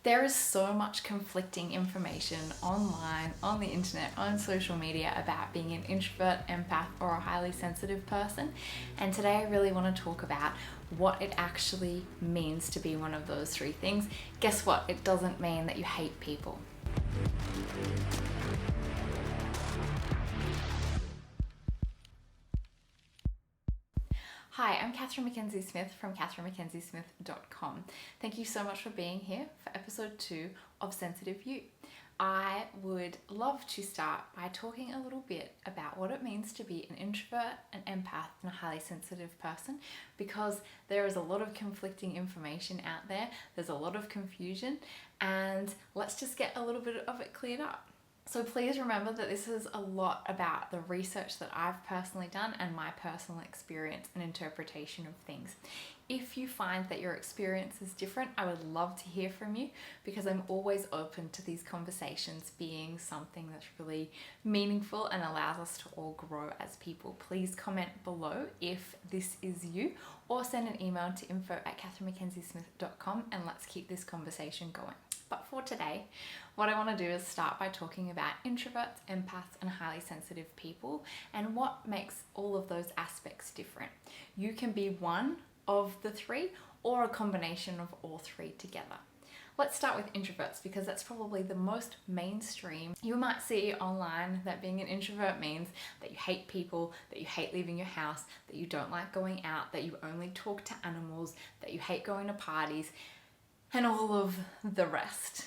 There is so much conflicting information online, on the internet, on social media about being an introvert, empath, or a highly sensitive person. And today I really want to talk about what it actually means to be one of those three things. Guess what? It doesn't mean that you hate people. Hi, I'm Katherine Mackenzie-Smith from katherinemackenzie-smith.com. Thank you so much for being here for episode 2 of sensitiveu. I would love to start by talking a little bit about what it means to be an introvert, an empath, and a highly sensitive person, because there is a lot of conflicting information out there, there's a lot of confusion, and let's just get a little bit of it cleared up. So please remember that this is a lot about the research that I've personally done and my personal experience and interpretation of things. If you find that your experience is different, I would love to hear from you, because I'm always open to these conversations being something that's really meaningful and allows us to all grow as people. Please comment below if this is you, or send an email to info@katherinemackenzie-smith.com and let's keep this conversation going. But for today, what I want to do is start by talking about introverts, empaths, and highly sensitive people, and what makes all of those aspects different. You can be one of the three or a combination of all three together. Let's start with introverts, because that's probably the most mainstream. You might see online that being an introvert means that you hate people, that you hate leaving your house, that you don't like going out, that you only talk to animals, that you hate going to parties, and all of the rest.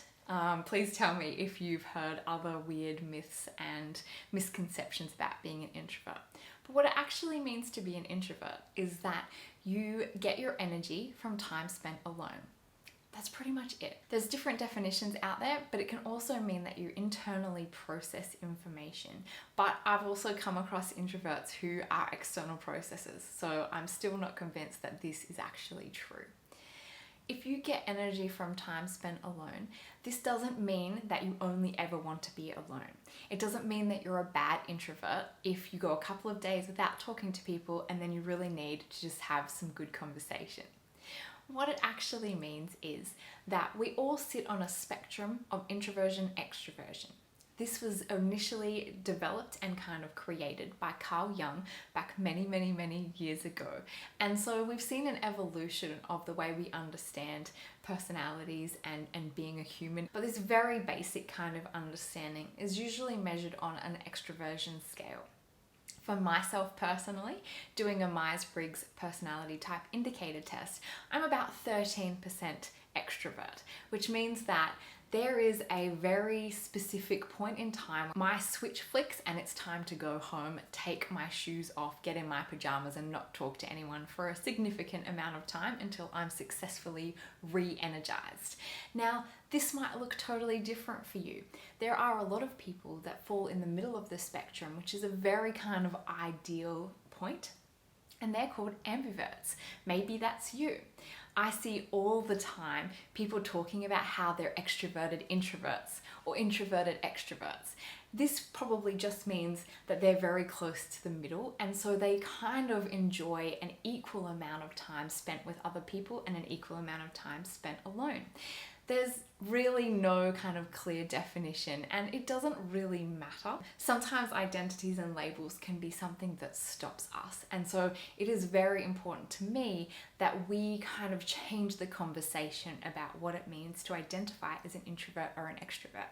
Please tell me if you've heard other weird myths and misconceptions about being an introvert. But what it actually means to be an introvert is that you get your energy from time spent alone. That's pretty much it. There's different definitions out there, but it can also mean that you internally process information. But I've also come across introverts who are external processors, so I'm still not convinced that this is actually true. If you get energy from time spent alone, this doesn't mean that you only ever want to be alone. It doesn't mean that you're a bad introvert if you go a couple of days without talking to people and then you really need to just have some good conversation. What it actually means is that we all sit on a spectrum of introversion, extroversion. This was initially developed and kind of created by Carl Jung back many years ago. And so we've seen an evolution of the way we understand personalities and being a human. But this very basic kind of understanding is usually measured on an extroversion scale. For myself personally, doing a Myers-Briggs personality type indicator test, I'm about 13% extrovert, which means that there is a very specific point in time my switch flicks and it's time to go home, take my shoes off, get in my pajamas and not talk to anyone for a significant amount of time until I'm successfully re-energized. Now, this might look totally different for you. There are a lot of people that fall in the middle of the spectrum, which is a very kind of ideal point, and they're called ambiverts. Maybe that's you. I see all the time people talking about how they're extroverted introverts or introverted extroverts. This probably just means that they're very close to the middle, and so they kind of enjoy an equal amount of time spent with other people and an equal amount of time spent alone. There's really no kind of clear definition, and it doesn't really matter. Sometimes identities and labels can be something that stops us, and so it is very important to me that we kind of change the conversation about what it means to identify as an introvert or an extrovert.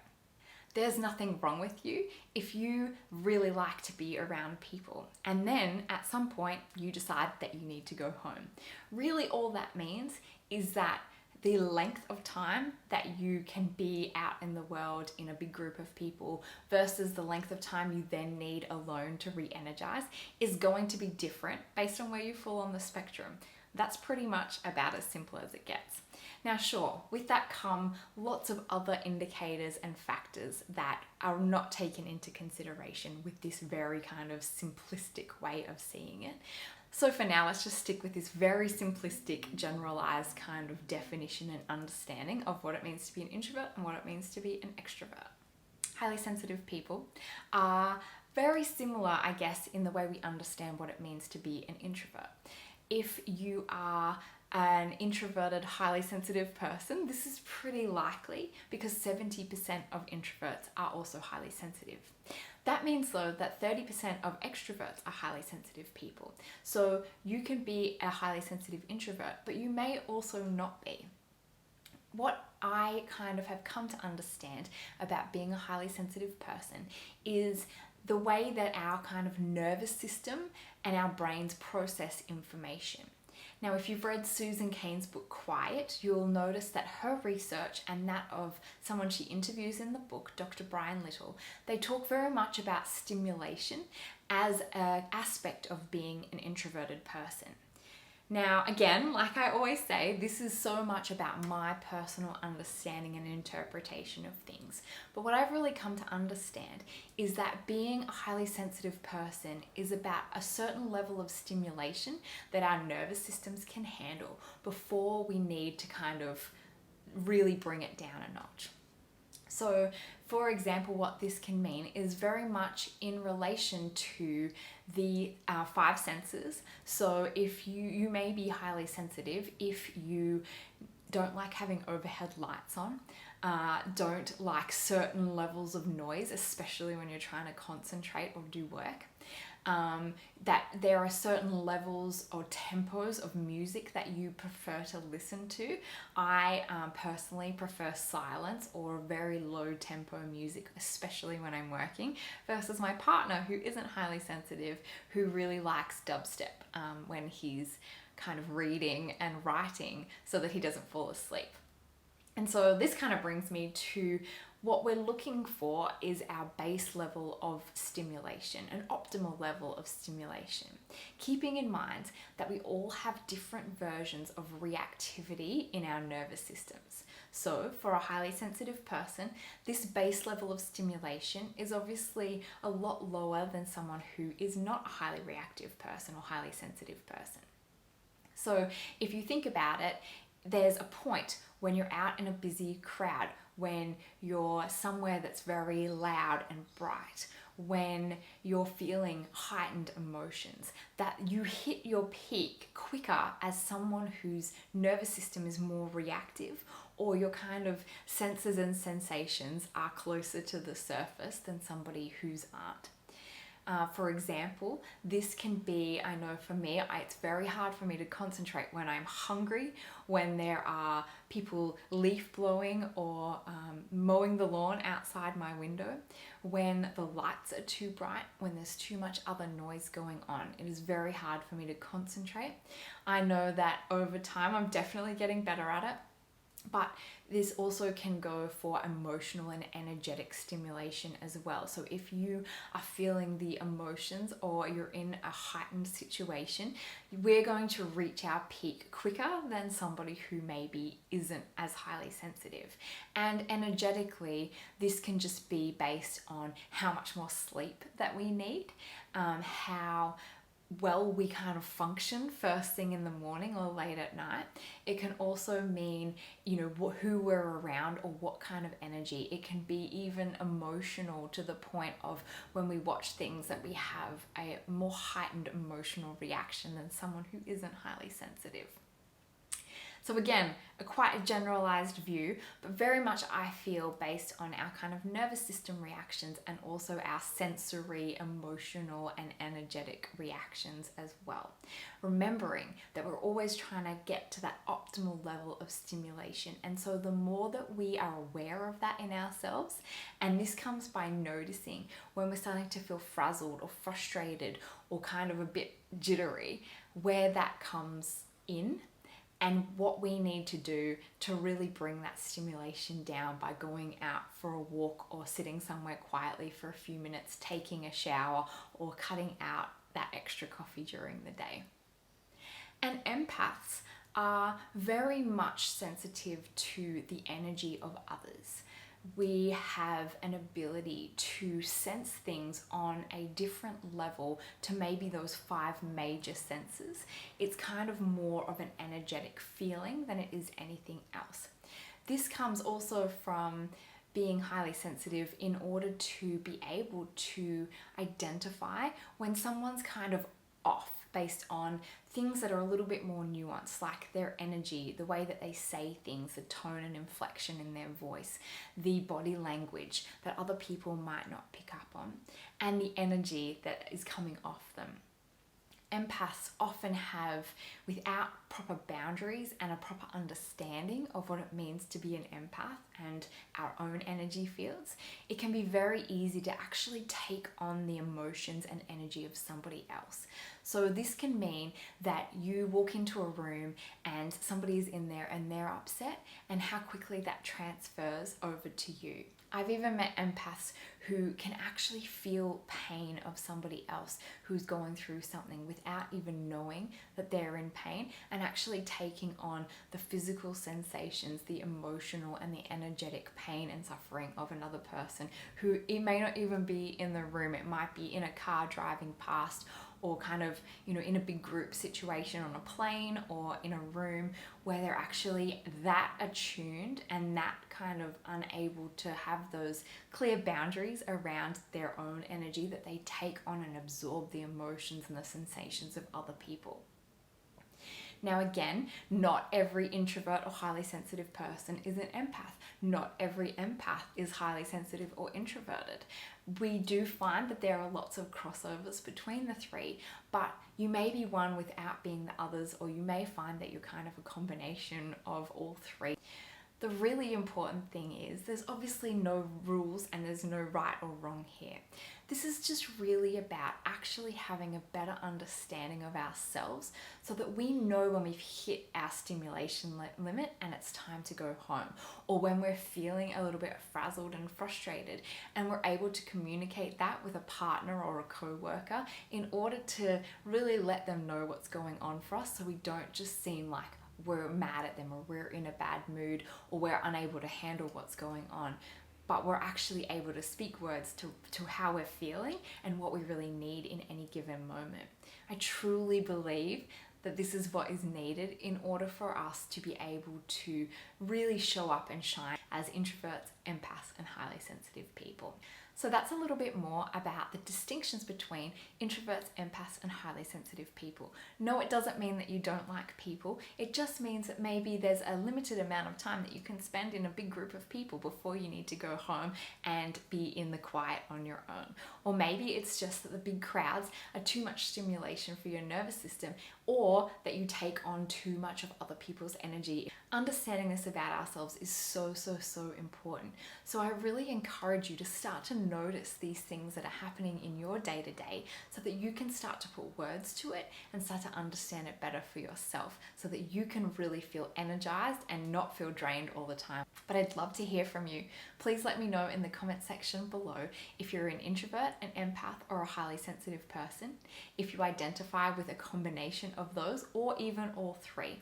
There's nothing wrong with you if you really like to be around people, and then at some point you decide that you need to go home. Really all that means is that the length of time that you can be out in the world in a big group of people versus the length of time you then need alone to re-energize is going to be different based on where you fall on the spectrum. That's pretty much about as simple as it gets. Now sure, with that come lots of other indicators and factors that are not taken into consideration with this very kind of simplistic way of seeing it. So for now, let's just stick with this very simplistic, generalized kind of definition and understanding of what it means to be an introvert and what it means to be an extrovert. Highly sensitive people are very similar, I guess, in the way we understand what it means to be an introvert. If you are an introverted, highly sensitive person, this is pretty likely because 70% of introverts are also highly sensitive. That means though that 30% of extroverts are highly sensitive people. So you can be a highly sensitive introvert, but you may also not be. What I kind of have come to understand about being a highly sensitive person is the way that our kind of nervous system and our brains process information. Now, if you've read Susan Cain's book Quiet, you'll notice that her research and that of someone she interviews in the book, Dr. Brian Little, they talk very much about stimulation as an aspect of being an introverted person. Now, again, like I always say, this is so much about my personal understanding and interpretation of things. But what I've really come to understand is that being a highly sensitive person is about a certain level of stimulation that our nervous systems can handle before we need to kind of really bring it down a notch. So, for example, what this can mean is very much in relation to the five senses. So if you may be highly sensitive if you don't like having overhead lights on, don't like certain levels of noise, especially when you're trying to concentrate or do work. That there are certain levels or tempos of music that you prefer to listen to. I personally prefer silence or very low tempo music, especially when I'm working, versus my partner who isn't highly sensitive, who really likes dubstep when he's kind of reading and writing so that he doesn't fall asleep. And so this kind of brings me to what we're looking for is our base level of stimulation, an optimal level of stimulation. Keeping in mind that we all have different versions of reactivity in our nervous systems. So for a highly sensitive person, this base level of stimulation is obviously a lot lower than someone who is not a highly reactive person or highly sensitive person. So if you think about it, there's a point when you're out in a busy crowd, when you're somewhere that's very loud and bright, when you're feeling heightened emotions, that you hit your peak quicker as someone whose nervous system is more reactive, or your kind of senses and sensations are closer to the surface than somebody whose aren't. For example, this can be, I know for me, it's very hard for me to concentrate when I'm hungry, when there are people leaf blowing or mowing the lawn outside my window, when the lights are too bright, when there's too much other noise going on. It is very hard for me to concentrate. I know that over time I'm definitely getting better at it. But this also can go for emotional and energetic stimulation as well. So if you are feeling the emotions or you're in a heightened situation, we're going to reach our peak quicker than somebody who maybe isn't as highly sensitive. And energetically, this can just be based on how much more sleep that we need, how well we kind of function first thing in the morning or late at night. It can also mean, who we're around or what kind of energy. It can be even emotional to the point of when we watch things that we have a more heightened emotional reaction than someone who isn't highly sensitive. So again, quite a generalized view, but very much I feel based on our kind of nervous system reactions and also our sensory, emotional and energetic reactions as well. Remembering that we're always trying to get to that optimal level of stimulation. And so the more that we are aware of that in ourselves, and this comes by noticing when we're starting to feel frazzled or frustrated or kind of a bit jittery, where that comes in, and what we need to do to really bring that stimulation down by going out for a walk or sitting somewhere quietly for a few minutes, taking a shower, or cutting out that extra coffee during the day. And empaths are very much sensitive to the energy of others. We have an ability to sense things on a different level to maybe those 5 major senses. It's kind of more of an energetic feeling than it is anything else. This comes also from being highly sensitive in order to be able to identify when someone's kind of off based on things that are a little bit more nuanced, like their energy, the way that they say things, the tone and inflection in their voice, the body language that other people might not pick up on, and the energy that is coming off them. Empaths often have, without proper boundaries and a proper understanding of what it means to be an empath and our own energy fields, it can be very easy to actually take on the emotions and energy of somebody else. So this can mean that you walk into a room and somebody is in there and they're upset, and how quickly that transfers over to you. I've even met empaths who can actually feel pain of somebody else who's going through something without even knowing that they're in pain, and actually taking on the physical sensations, the emotional and the energetic pain and suffering of another person who, it may not even be in the room, it might be in a car driving past, or kind of, in a big group situation on a plane or in a room where they're actually that attuned and that kind of unable to have those clear boundaries around their own energy, that they take on and absorb the emotions and the sensations of other people. Now again, not every introvert or highly sensitive person is an empath. Not every empath is highly sensitive or introverted. We do find that there are lots of crossovers between the three, but you may be one without being the others, or you may find that you're kind of a combination of all three. The really important thing is there's obviously no rules and there's no right or wrong here. This is just really about actually having a better understanding of ourselves, so that we know when we've hit our stimulation limit and it's time to go home, or when we're feeling a little bit frazzled and frustrated, and we're able to communicate that with a partner or a co-worker in order to really let them know what's going on for us, so we don't just seem like we're mad at them, or we're in a bad mood, or we're unable to handle what's going on, but we're actually able to speak words to how we're feeling and what we really need in any given moment. I truly believe that this is what is needed in order for us to be able to really show up and shine as introverts, empaths, and highly sensitive people. So that's a little bit more about the distinctions between introverts, empaths, and highly sensitive people. No, it doesn't mean that you don't like people. It just means that maybe there's a limited amount of time that you can spend in a big group of people before you need to go home and be in the quiet on your own. Or maybe it's just that the big crowds are too much stimulation for your nervous system, or that you take on too much of other people's energy. Understanding this about ourselves is so important. So I really encourage you to start to notice these things that are happening in your day-to-day, so that you can start to put words to it and start to understand it better for yourself, so that you can really feel energized and not feel drained all the time. But I'd love to hear from you. Please let me know in the comment section below if you're an introvert, an empath, or a highly sensitive person, if you identify with a combination of those or even all three.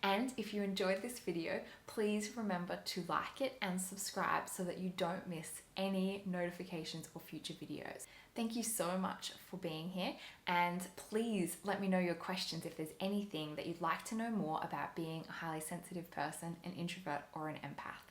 And if you enjoyed this video, please remember to like it and subscribe so that you don't miss any notifications or future videos. Thank you so much for being here, and please let me know your questions if there's anything that you'd like to know more about being a highly sensitive person, an introvert, or an empath.